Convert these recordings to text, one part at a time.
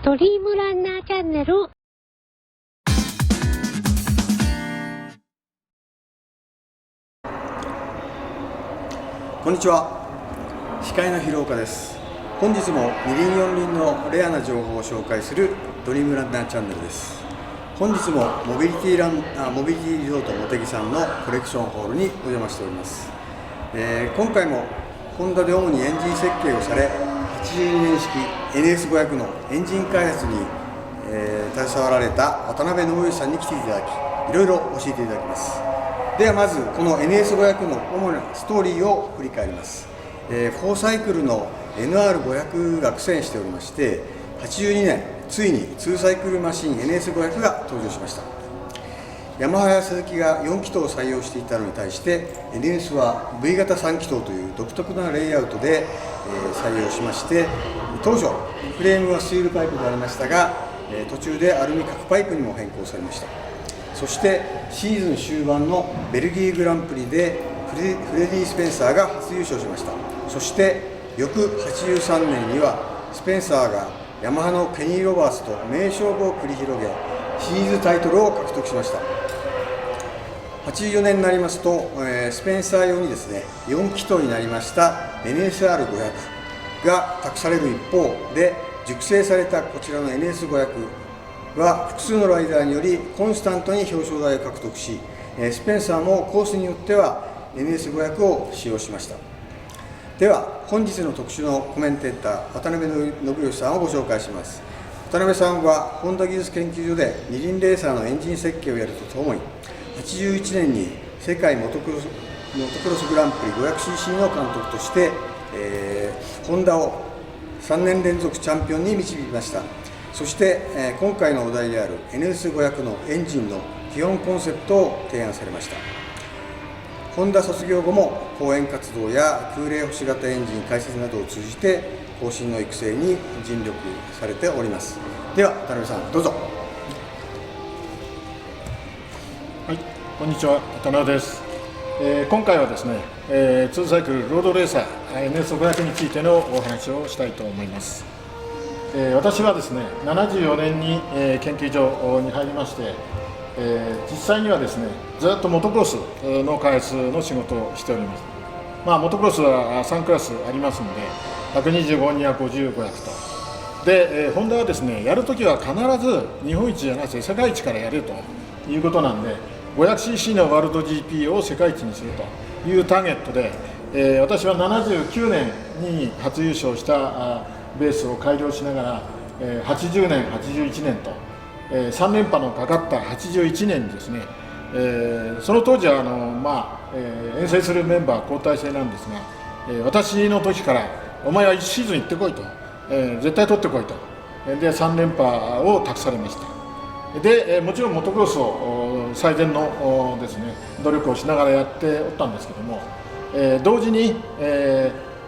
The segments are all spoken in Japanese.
ドリームランナーチャンネル。こんにちは。司会の広岡です。本日も二輪四輪のレアな情報を紹介するドリームランナーチャンネルです。本日もモビリティリゾート茂木さんのコレクションホールにお邪魔しております。今回もホンダで主にエンジン設計をされ、82年式 NS500 のエンジン開発に、携わられた渡辺信義さんに来ていただき、いろいろ教えていただきます。ではまずこの NS500 の主なストーリーを振り返ります。4サイクルの NR500 が苦戦しておりまして、82年ついに2サイクルマシン NS500 が登場しました。ヤマハやスズキが4気筒を採用していたのに対して NS は V 型3気筒という独特なレイアウトで、採用しまして、当初フレームはスチールパイプでありましたが、途中でアルミ角パイプにも変更されました。そしてシーズン終盤のベルギーグランプリでフレディ・スペンサーが初優勝しました。そして翌83年にはスペンサーがヤマハのケニー・ロバーツと名勝負を繰り広げ、シリーズタイトルを獲得しました。84年になりますと、スペンサー用にですね、4気筒になりました NSR500 が託される一方で、熟成されたこちらの NS500 は複数のライダーによりコンスタントに表彰台を獲得し、スペンサーもコースによっては NS500 を使用しました。では本日の特集のコメンテーター渡辺信義さんをご紹介します。渡辺さんはホンダ技術研究所で二輪レーサーのエンジン設計をやるとともに、81年に世界モトクロスグランプリ 500cc の監督として、ホンダを3年連続チャンピオンに導きました。そして、今回のお題である NS500 のエンジンの基本コンセプトを提案されました。ホンダ卒業後も講演活動や空冷星型エンジン解説などを通じて後進の育成に尽力されております。では渡辺さんどうぞ。はい、こんにちは、渡辺です。今回はですね、2サイクルロードレーサー NS500 についてのお話をしたいと思います。私はですね、74年に、研究所に入りまして、実際にはですね、ずっとモトクロスの開発の仕事をしております。モトクロスは3クラスありますので、125、250、500と。で、ホンダはですね、やるときは必ず日本一じゃなくて世界一からやるということなんで、500cc のワールド GP を世界一にするというターゲットで、私は79年に初優勝したベースを改良しながら、80年、81年と、3連覇のかかった81年にですね、その当時は遠征するメンバー交代制なんですが、私の時からお前は1シーズン行ってこいと、絶対取ってこいと、で3連覇を託されました。でもちろんモトクロスを最善のですね努力をしながらやっておったんですけども、同時に、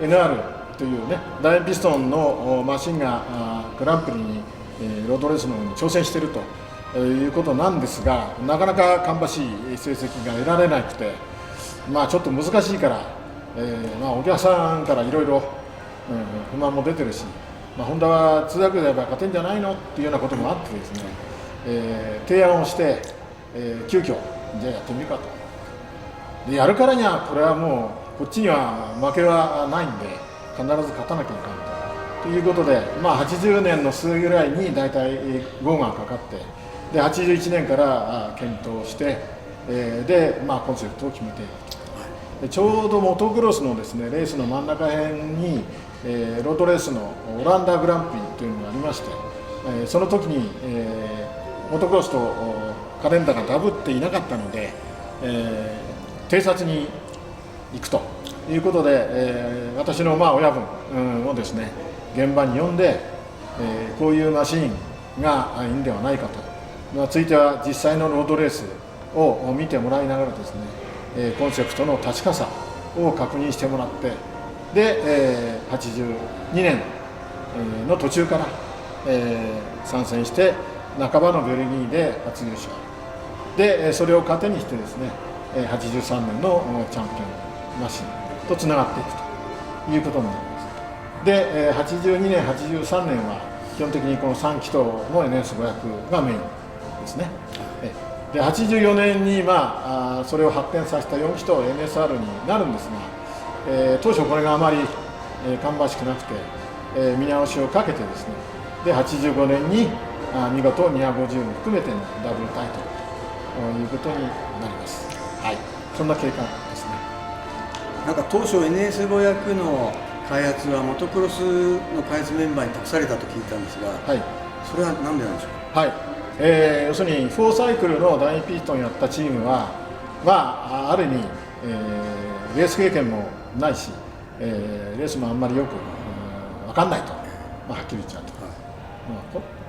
NR というね楕円ピストンのマシンがグランプリに、ロードレースの方に挑戦しているということなんですが、なかなか芳しい成績が得られなくて、ちょっと難しいから、お客さんからいろいろ不満も出てるし、ホンダは通訳でやれば勝てんじゃないのっていうようなこともあってですね、提案をして、急遽じゃあやってみるかと。でやるからにはこれはもうこっちには負けはないんで必ず勝たなきゃいかんということで、80年の末ぐらいに大体号がかかって、で81年から検討して、で、コンセプトを決めていると。でちょうどモトクロスのですねレースの真ん中辺に、ロードレースのオランダグランプリというのがありまして、その時に、モトクロスとカレンダーがダブっていなかったので、偵察に行くということで、私の親分をですね現場に呼んで、こういうマシンがいいんではないかと、ついては実際のロードレースを見てもらいながらですね、コンセプトの確かさを確認してもらって、で、82年の途中から、参戦して半ばのベルギーで初優勝で、それを糧にしてですね83年のチャンピオンマシンとつながっていくということになります。で82年83年は基本的にこの3気筒の NS500 がメインですね。で84年に、それを発展させた4気筒 NSR になるんですが、当初これがあまり、芳しくなくて、見直しをかけてですね、で85年に見事250も含めてのダブルタイトルということになります。はい、そんな経過ですね。なんか当初 NS500 の開発はモトクロスの開発メンバーに託されたと聞いたんですが、はい、それは何でなんでしょうか。はい、要するに4サイクルの第2ピストンやったチームは、ある意味、レース経験もないし、レースもあんまりよく、分かんないと、はっきり言っちゃうと、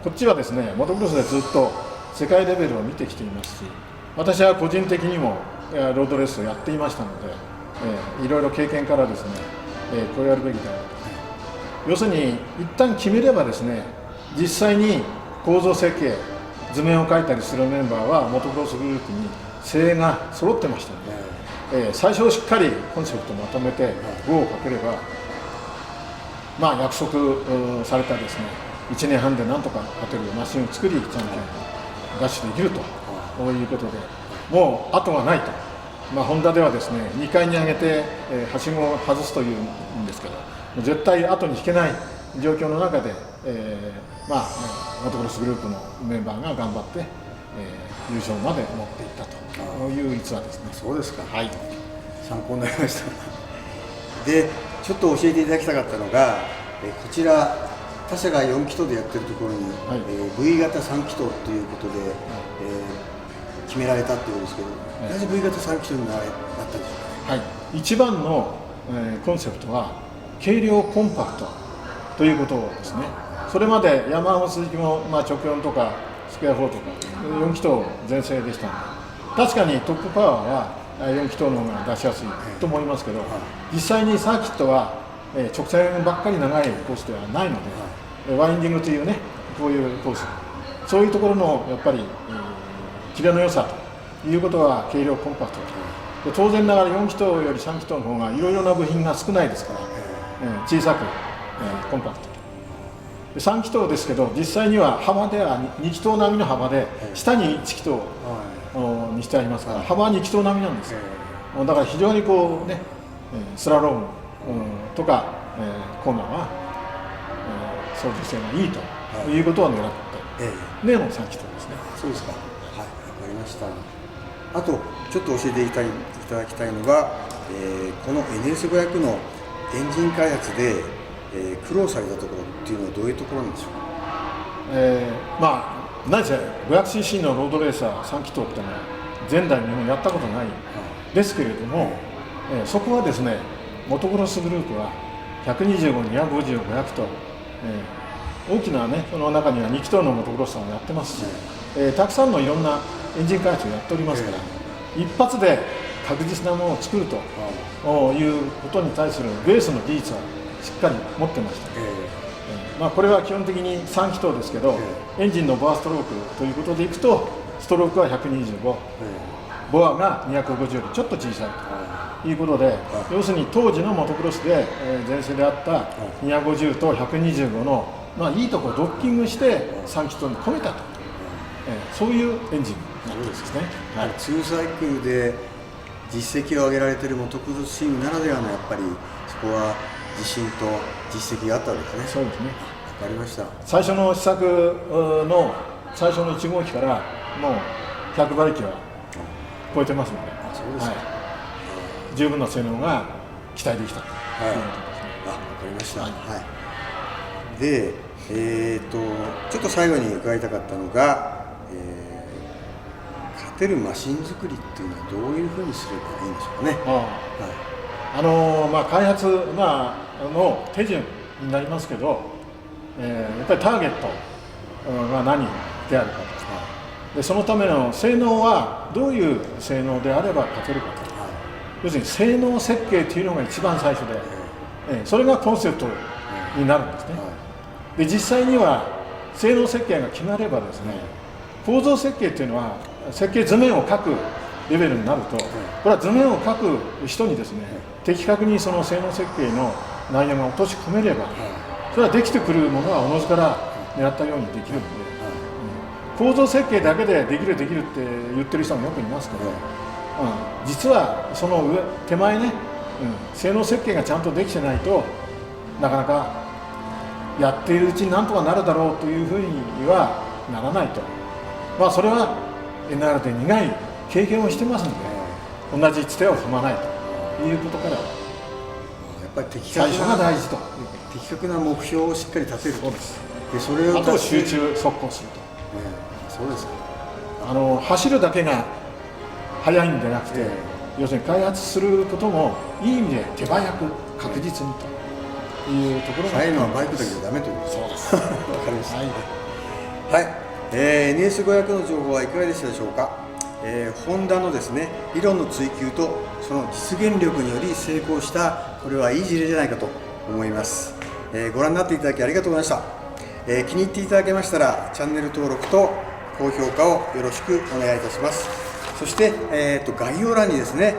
こっちはですね、モトクロスでずっと世界レベルを見てきていますし、私は個人的にもロードレースをやっていましたので、いろいろ経験からですね、こうやるべきだなと。要するに一旦決めればですね、実際に構造設計図面を描いたりするメンバーはモトクロスグループに精鋭が揃ってましたので、最初しっかりコンセプトをまとめて5をかければ、約束されたですね、1年半でなんとか勝てるマシンを作りチャンピオンを奪取できるということで、もう後がないと。ホンダではですね、2階に上げて、はしごを外すというんですけど、絶対後に引けない状況の中で、モトクロスグループのメンバーが頑張って、優勝まで持っていったという逸話ですね。そうですか。はい。参考になりました。で、ちょっと教えていただきたかったのが、こちら他社が4気筒でやってるところに、はい、V 型3気筒ということで、決められたっていうことですけど、なぜ V 型3気筒になったんでしょうか。はい、一番の、コンセプトは軽量コンパクトということですね。それまでヤマハもスズキも、直4とかスクエア4とか4気筒全盛でしたので、確かにトップパワーは4気筒の方が出しやすいと思いますけど、実際にサーキットは直線ばっかり長いコースではないので、ワインディングというね、こういうコース、そういうところのやっぱり、キレの良さということは軽量コンパクトで、当然ながら4気筒より3気筒の方がいろいろな部品が少ないですから、小さく、コンパクトで、3気筒ですけど、実際には幅では2気筒並みの幅で、下に1気筒にしてありますから、幅は2気筒並みなんですよ。だから非常にこうね、スラロームとかコーナーは操縦性がいいということを狙って、の3気筒ですね。そうですか。はい、わかりました。あとちょっと教えていただきたいのが、この NS500 のエンジン開発で、苦労されたところっていうのはどういうところなんでしょうか。何せ 500cc のロードレーサー3気筒ってのは前代未聞やったことないですけれども、そこはですね、モトクロスグループは125、250、500と、大きなね、その中には2気筒のモトクロスさんをやってますし、たくさんのいろんなエンジン開発をやっておりますから、一発で確実なものを作るということに対するベースの技術はしっかり持ってました。これは基本的に3気筒ですけど、エンジンのボアストロークということでいくと、ストロークは125、ボアが250よりちょっと小さいということで、要するに当時のモトクロスで前世であった250と125の、いいところをドッキングして3気筒に込めたと、そういうエンジンなんですね。2サイクルで実績を上げられているモトクロスチームならではのやっぱりそこは自信と実績があったわけですね。そうですね。わかりました。最初の試作の最初の1号機からもう100馬力は超えてますので、そうですか。十分な性能が期待できたということですね。わかりました。で、ちょっと最後に伺いたかったのが、勝てるマシン作りっていうのはどういうふうにすればいいんでしょうかね。開発、の手順になりますけど、やっぱりターゲットが何であるかと、でそのための性能はどういう性能であれば勝てるかと、要するに性能設計というのが一番最初で、それがコンセプトになるんですね。で実際には性能設計が決まればですね、構造設計というのは設計図面を描くレベルになると、これは図面を描く人にですね、的確にその性能設計の内容が落とし込めれば、それはできてくるものはおのずから狙ったようにできるので、構造設計だけでできるって言ってる人もよくいますけど、実はその手前ね、性能設計がちゃんとできてないとなかなかやっているうちになんとかなるだろうというふうにはならないと、それは NR で苦い経験をしてますので、同じ地点を踏まないということから、やっぱり最初が大事と。的確な目標をしっかり立てる。そうです。でそれをあと集中速攻すると。そうですか。走るだけが速いんじゃなくて、要するに開発することもいい意味で手早く確実にというところが、速いのはバイクだけじゃダメということです。そうです。わかりました。はい、NS500 の情報はいかがでしたでしょうか。ホンダのですね、理論の追求とその実現力により成功した、これはいい事例じゃないかと思います。ご覧になっていただきありがとうございました。気に入っていただけましたらチャンネル登録と高評価をよろしくお願いいたします。そして、概要欄にですね、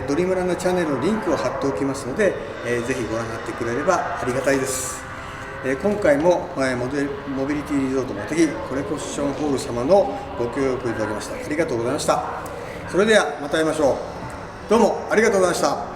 ドリームランナーチャンネルのリンクを貼っておきますので、ぜひご覧になってくれればありがたいです。今回も、モビリティリゾートモテギコレクションホール様のご協力いただきました。ありがとうございました。それではまた会いましょう。どうもありがとうございました。